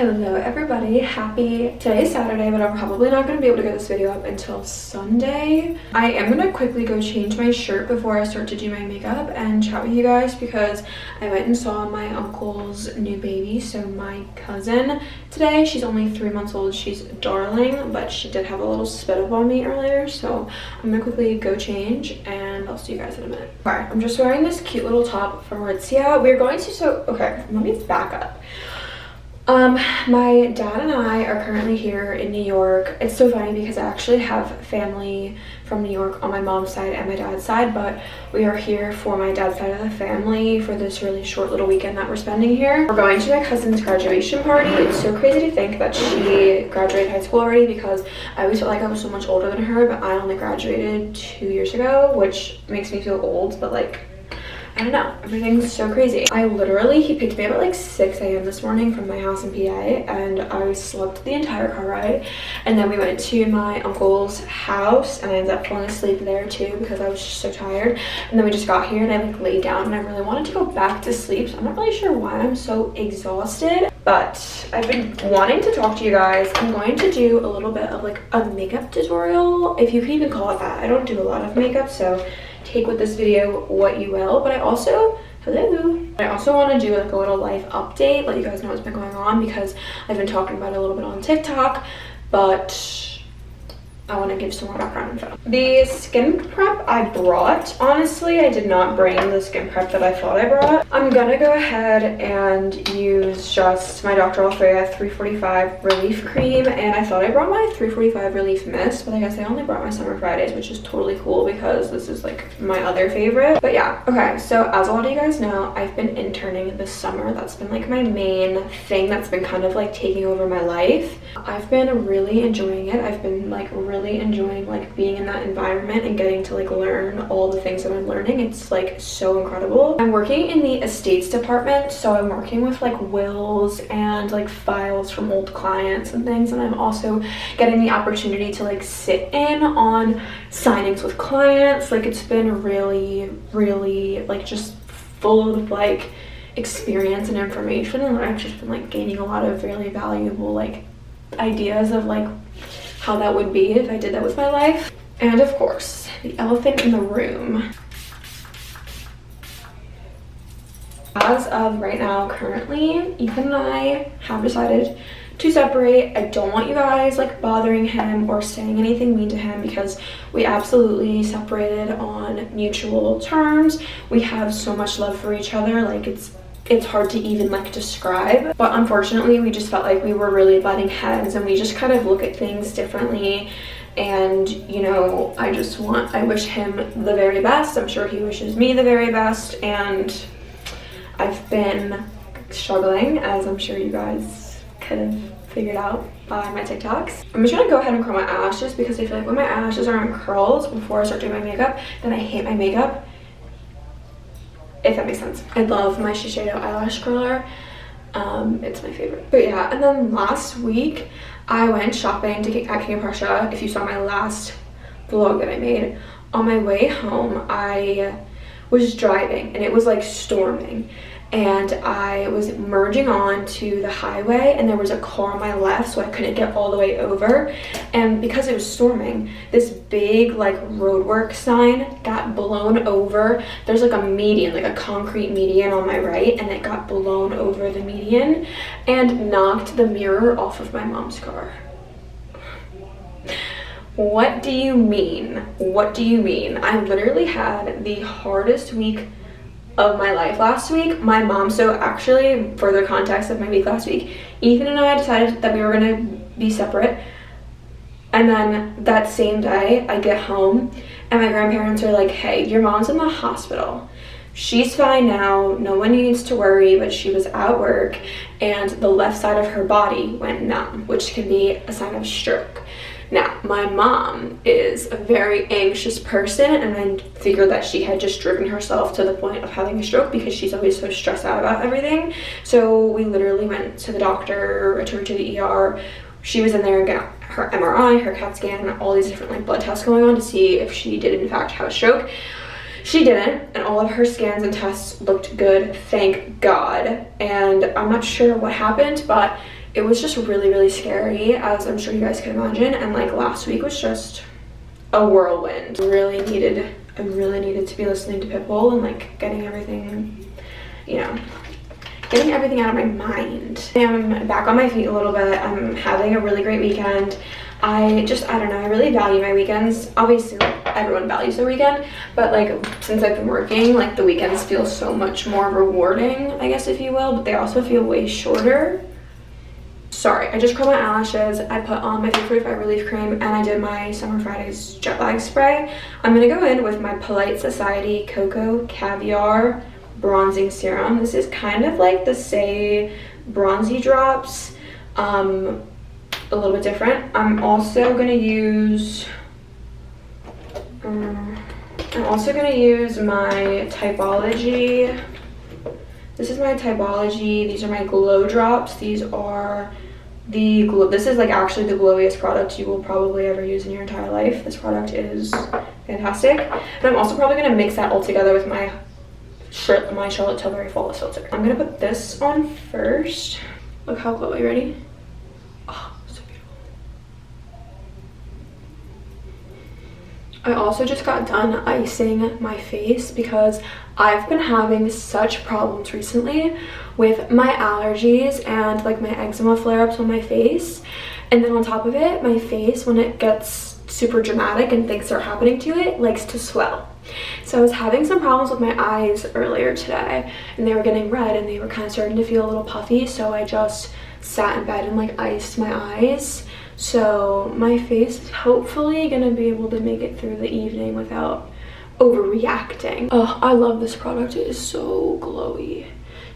Hello everybody, today's Saturday, but I'm probably not going to be able to get this video up until Sunday. I am going to quickly go change my shirt before I start to do my makeup and chat with you guys because I went and saw my uncle's new baby, so my cousin today. She's only 3 months old. She's darling, but she did have a little spit up on me earlier, so I'm going to quickly go change and I'll see you guys in a minute. Alright, I'm just wearing this cute little top from Aritzia. We're going to, okay, let me back up. My dad and I are currently here in New York. It's so funny because I actually have family from New York on my mom's side and my dad's side, but we are here for my dad's side of the family for this really short little weekend that we're spending here. We're going to my cousin's graduation party. It's so crazy to think that she graduated high school already because I always felt like I was so much older than her, but I only graduated 2 years ago, which makes me feel old, but like, I don't know, everything's so crazy. He picked me up at like 6 a.m. this morning from my house in PA, and I slept the entire car ride. And then we went to my uncle's house and I ended up falling asleep there too because I was just so tired. And then we just got here and I like laid down and I really wanted to go back to sleep. So I'm not really sure why I'm so exhausted, but I've been wanting to talk to you guys. I'm going to do a little bit of like a makeup tutorial, if you can even call it that. I don't do a lot of makeup, so take with this video what you will, but I also want to do like a little life update, let you guys know what's been going on because I've been talking about it a little bit on TikTok, but I want to give some more background info. The skin prep I brought, honestly, I did not bring the skin prep that I thought I brought. I'm gonna go ahead and use just my Dr. Althea 345 Relief Cream, and I thought I brought my 345 Relief Mist, but I guess I only brought my Summer Fridays, which is totally cool because this is like my other favorite. But yeah, okay, so as a lot of you guys know, I've been interning this summer. That's been like my main thing that's been kind of like taking over my life. I've been really enjoying it. I've been like really enjoying like being in that environment and getting to like learn all the things that I'm learning. It's like so incredible. I'm working in the estates department, so I'm working with like wills and like files from old clients and things, and I'm also getting the opportunity to like sit in on signings with clients. Like it's been really like just full of like experience and information, and I've just been like gaining a lot of really valuable like ideas of like how that would be if I did that with my life. And of course, the elephant in the room. As of right now, currently, Ethan and I have decided to separate. I don't want you guys like bothering him or saying anything mean to him because we absolutely separated on mutual terms. We have so much love for each other, like it's hard to even like describe, but unfortunately we just felt like we were really butting heads and we just kind of look at things differently. And you know, I wish him the very best. I'm sure he wishes me the very best, and I've been struggling, as I'm sure you guys could have figured out by my TikToks. I'm just gonna go ahead and curl my eyelashes because I feel like when my eyelashes are in curls before I start doing my makeup, then I hate my makeup, if that makes sense. I love my Shiseido eyelash curler. It's my favorite. But yeah, and then last week I went shopping at King of Prussia. If you saw my last vlog that I made, on my way home I was driving and it was like storming, and I was merging on to the highway and there was a car on my left, so I couldn't get all the way over. And because it was storming, this big like roadwork sign got blown over. There's like a median, like a concrete median on my right, and it got blown over the median and knocked the mirror off of my mom's car. What do you mean? What do you mean? I literally had the hardest week of my life last week. My mom, so actually further context of my week last week, Ethan and I decided that we were gonna be separate, and then that same day I get home and my grandparents are like, hey, your mom's in the hospital, she's fine now, no one needs to worry, but she was at work and the left side of her body went numb, which can be a sign of stroke. Now, my mom is a very anxious person, and I figured that she had just driven herself to the point of having a stroke because she's always so stressed out about everything. So we literally went to the doctor, took her to the ER. She was in there and got her MRI, her CAT scan, all these different like blood tests going on to see if she did in fact have a stroke. She didn't, and all of her scans and tests looked good, thank God. And I'm not sure what happened, but it was just really scary, as I'm sure you guys can imagine. And like last week was just a whirlwind. I really needed to be listening to Pitbull and like getting everything, you know, getting everything out of my mind. I'm back on my feet a little bit. I'm having a really great weekend. I don't know, I really value my weekends. Obviously, like, everyone values their weekend, but like since I've been working, like the weekends feel so much more rewarding, I guess, if you will, but they also feel way shorter. Sorry, I just curled my eyelashes. I put on my 45 relief cream and I did my Summer Fridays jet lag spray. I'm gonna go in with my Polite Society Cocoa Caviar Bronzing Serum. This is kind of like the Say Bronzy Drops, a little bit different. I'm also gonna use my Typology. This is my Typology. These are my glow drops. These are this is like actually the glowiest product you will probably ever use in your entire life. This product is fantastic. And I'm also probably gonna mix that all together with my Charlotte Tilbury Flawless Filter. I'm gonna put this on first. Look how glowy. Ready? Oh, so beautiful. I also just got done icing my face because I've been having such problems recently with my allergies and like my eczema flare-ups on my face. And then on top of it, my face, when it gets super dramatic and things are happening to it, likes to swell. So I was having some problems with my eyes earlier today, and they were getting red and they were kind of starting to feel a little puffy. So I just sat in bed and like iced my eyes. So my face is hopefully gonna be able to make it through the evening without overreacting. Oh, I love this product. It is so glowy.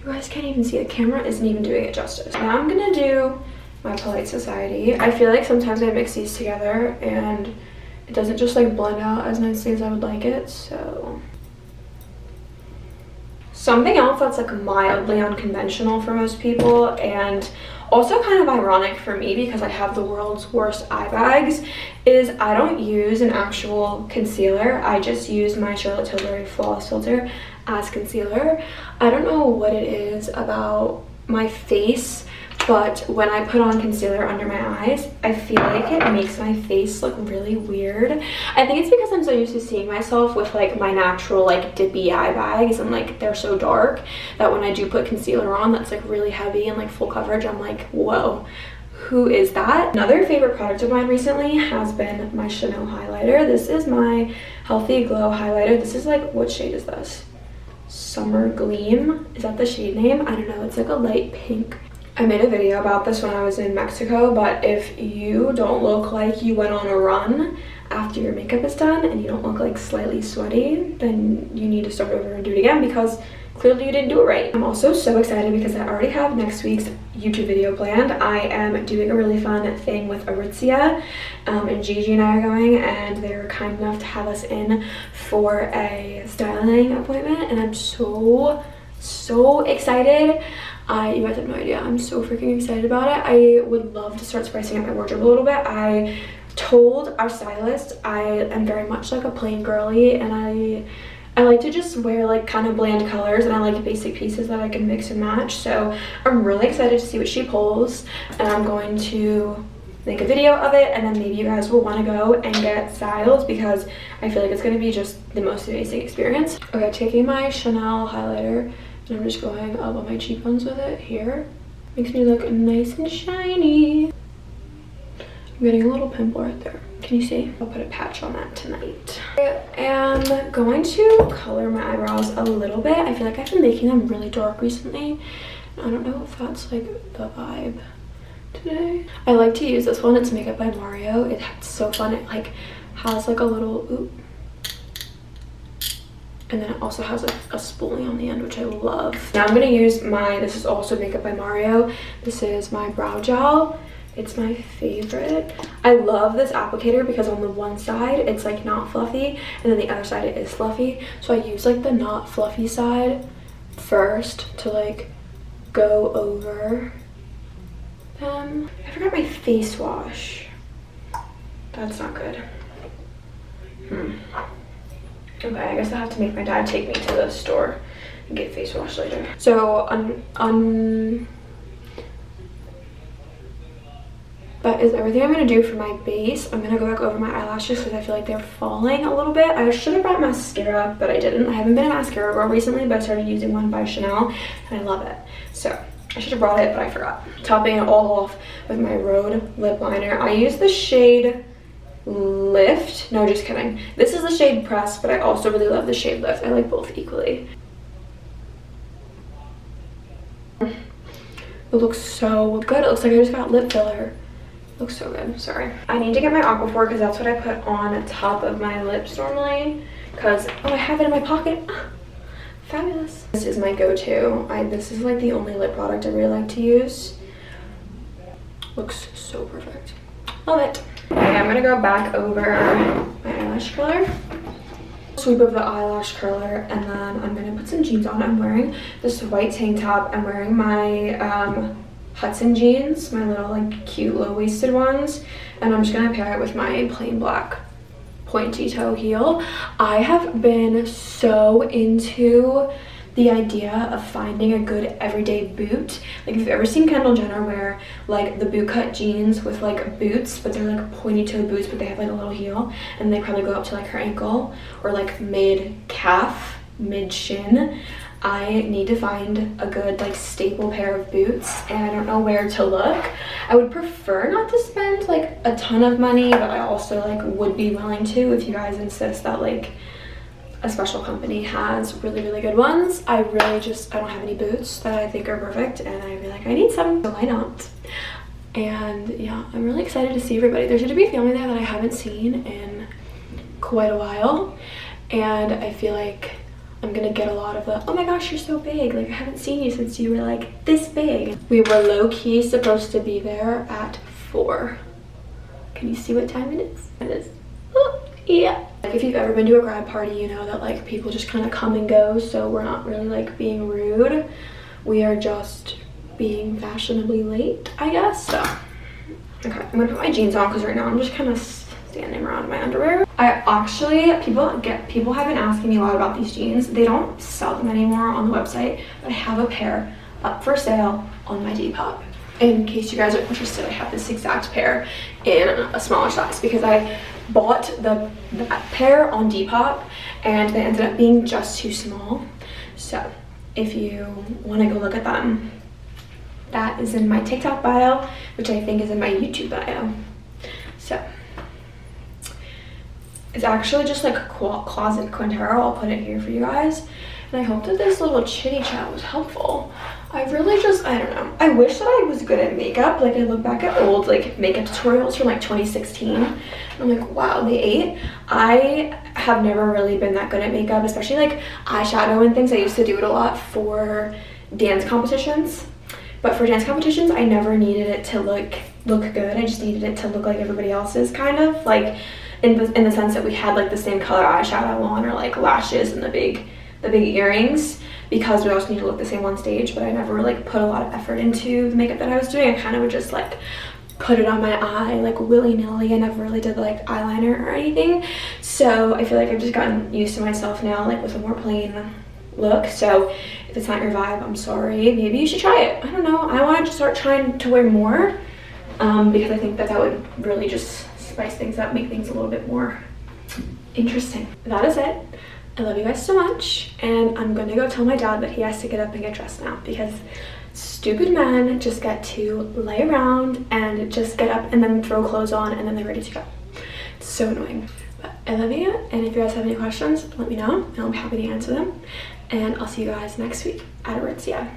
You guys can't even see, the camera isn't even doing it justice. Now I'm gonna do my Polite Society. I feel like sometimes I mix these together and it doesn't just like blend out as nicely as I would like it. So something else that's like mildly unconventional for most people and also kind of ironic for me because I have the world's worst eye bags is I don't use an actual concealer. I just use my Charlotte Tilbury Flawless Filter as concealer. I don't know what it is about my face, but when I put on concealer under my eyes, I feel like it makes my face look really weird. I think it's because I'm so used to seeing myself with like my natural like dippy eye bags and like they're so dark that when I do put concealer on that's like really heavy and like full coverage, I'm like, whoa, who is that? Another favorite product of mine recently has been my Chanel highlighter. This is my Healthy Glow highlighter. This is like, what shade is this? Summer Gleam, is that the shade name? I don't know, it's like a light pink. I made a video about this when I was in Mexico, but if you don't look like you went on a run after your makeup is done and you don't look like slightly sweaty, then you need to start over and do it again because clearly you didn't do it right. I'm also so excited because I already have next week's YouTube video planned. I am doing a really fun thing with Aritzia, and Gigi and I are going, and they were kind enough to have us in for a styling appointment, and I'm so excited. You guys have no idea. I'm so freaking excited about it. I would love to start spicing up my wardrobe a little bit. I told our stylist I am very much like a plain girly, and I like to just wear like kind of bland colors, and I like basic pieces that I can mix and match. So I'm really excited to see what she pulls, and I'm going to make a video of it, and then maybe you guys will want to go and get styles because I feel like it's going to be just the most amazing experience. Okay, taking my Chanel highlighter, and I'm just going up on my cheekbones with it here. Makes me look nice and shiny. I'm getting a little pimple right there. Can you see? I'll put a patch on that tonight. I am going to color my eyebrows a little bit. I feel like I've been making them really dark recently. I don't know if that's like the vibe today. I like to use this one. It's Makeup by Mario. It's so fun. It like has like a little oop. And then it also has a spoolie on the end, which I love. Now I'm gonna use this is also Makeup by Mario. This is my brow gel. It's my favorite. I love this applicator because on the one side, it's like not fluffy, and then the other side it is fluffy. So I use like the not fluffy side first to like go over them. I forgot my face wash. That's not good. Okay, I guess I have to make my dad take me to the store and get face wash later. So That is everything I'm going to do for my base. I'm going to go back over my eyelashes because I feel like they're falling a little bit. I should have brought mascara, but I didn't. I haven't been a mascara girl recently, but I started using one by Chanel and I love it. So I should have brought it, but I forgot. Topping it all off with my Rhode lip liner. I use the shade Lift. No, just kidding. This is the shade Press, but I also really love the shade Lift. I like both equally. It looks so good. It looks like I just got lip filler. Looks so good. Sorry. I need to get my Aquaphor because that's what I put on top of my lips normally. Because, oh, I have it in my pocket. Ah, fabulous. This is my go-to. This is like the only lip product I really like to use. Looks so perfect. Love it. Okay, I'm going to go back over my eyelash curler. Sweep of the eyelash curler, and then I'm going to put some jeans on. I'm wearing this white tank top. I'm wearing my Hudson jeans, my little like cute low-waisted ones, and I'm just gonna pair it with my plain black pointy toe heel. I have been so into the idea of finding a good everyday boot. Like, if you've ever seen Kendall Jenner wear like the boot cut jeans with like boots, but they're like pointy toe boots, but they have like a little heel, and they probably go up to like her ankle or like mid calf, mid shin. I need to find a good like staple pair of boots, and I don't know where to look. I would prefer not to spend like a ton of money, but I also like would be willing to if you guys insist that like a special company has really good ones. I don't have any boots that I think are perfect, and I feel like I need some, so why not? And yeah, I'm really excited to see everybody. There's going to be a family there that I haven't seen in quite a while, and I feel like I'm gonna get a lot of the, oh my gosh, you're so big, like I haven't seen you since you were like this big. We were low-key supposed to be there at 4. Can you see what time it is? It is, oh, yeah. Like, if you've ever been to a grad party, you know that like people just kind of come and go, so we're not really like being rude. We are just being fashionably late, I guess. So, okay, I'm gonna put my jeans on because right now I'm just kind of standing around in my underwear. I actually, people have been asking me a lot about these jeans. They don't sell them anymore on the website, but I have a pair up for sale on my Depop. In case you guys are interested, I have this exact pair in a smaller size because I bought that pair on Depop and they ended up being just too small. So if you want to go look at them, that is in my TikTok bio, which I think is in my YouTube bio. So it's actually just like a closet Quintero. I'll put it here for you guys. And I hope that this little chitty chat was helpful. I really just, I don't know. I wish that I was good at makeup. Like, I look back at old like makeup tutorials from like 2016. And I'm like, wow, they ate. I have never really been that good at makeup, especially like eyeshadow and things. I used to do it a lot for dance competitions. But for dance competitions, I never needed it to look good. I just needed it to look like everybody else's, kind of. Like, in the sense that we had like the same color eyeshadow on, or like lashes and the big earrings, because we also need to look the same on stage. But I never like put a lot of effort into the makeup that I was doing. I kind of would just like put it on my eye like willy-nilly. I never really did like eyeliner or anything. So I feel like I've just gotten used to myself now, like with a more plain look. So if it's not your vibe, I'm sorry. Maybe you should try it. I don't know. I wanted to start trying to wear more because I think that would really just spice things up, make things a little bit more interesting. That is it. I love you guys so much, and I'm gonna go tell my dad that he has to get up and get dressed now, because stupid men just get to lay around and just get up and then throw clothes on and then they're ready to go. It's so annoying. But I love you, and if you guys have any questions, let me know and I'll be happy to answer them. And I'll see you guys next week at Aritzia.